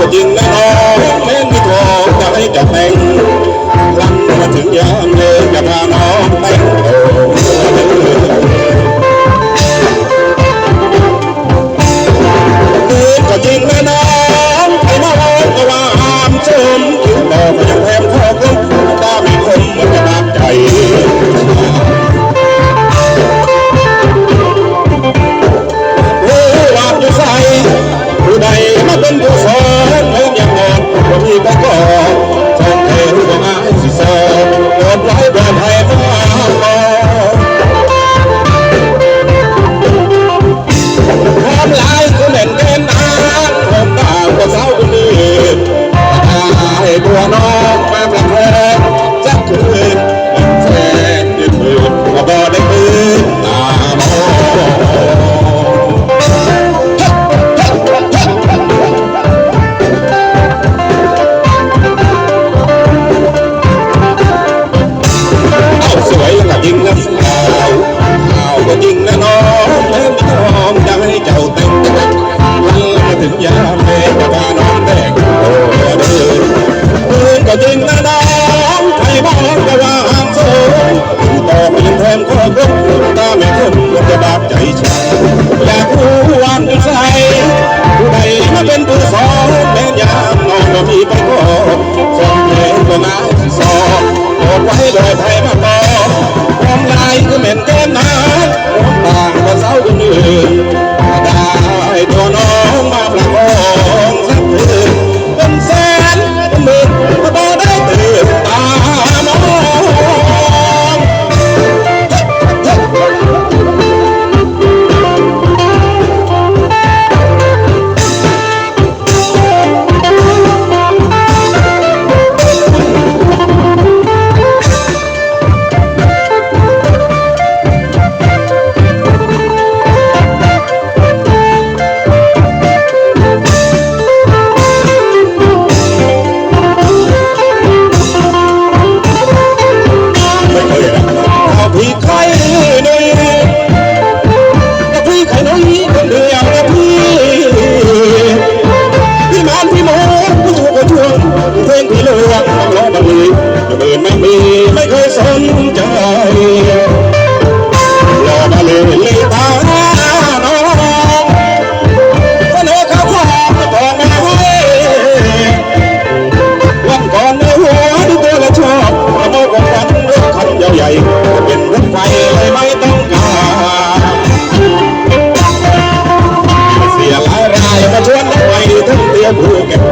ก็จริงนะน้องแม้มีทองจะให้เจ้าแต่งลันมาถึงยามเลยจะพาน้องแต่งก็จริงนะน้องไอ้มาบอกก็ว่าห้ามชมถึงบอกก็ยังแถมข้อคุ้มตามีคมมันจะบาดใจผู้ใดมาเป็นผู้สอนเมื่อยังงอนว่ามีก็ก่อนทองเทรู้ว่าง่ายสิสอนโดนไว้โดนให้มาความลายก็เหม็นเกินน้ำผมตาก็เศร้าคนอื่นให้ตัวน้องมาประแพงจักคืนแฟนยืนมืดก็บ่ได้คืนตามจริงนะสาวข่าวก็จริงนะน้องแม้มีทองจะให้เจ้าแต่งวันมาถึงยามเมฆจะพาน้องแต่งโอ้เดินปืนก็จริงนะน้องใครบ้างก็ว่าห้ามสูงต่อไปยังแทนข้อกุ๊บตาแม่คนก็จะบาดใจชาอยากรู้วันอยู่ใส่ผู้ใดมาเป็นผู้สอนแม้ยามน้องก็มีไปขอสอนเพลงก็ง่ายที่สอนโดดไว้โดยไทยมาต่อความลายก็เหม็นเกินน้ำต่างก็เศร้าคนอื่นได้ตัวน้องมาประคองสักคืนเป็นแสนเป็นหมื่นก็บ่ได้ตื่นตามองไม่เคยสนใจรอมาเลยเลยตาน้องเสนอข้าวของบอกมาให้วันก่อนในหัวที่เธอละชอบมาโมกกันรถคันยาวใหญ่เป็นรถไฟเลยไม่ต้องการเสียหลายรายมาชวนน้องไปทั้งเที่ยวภูเก็ต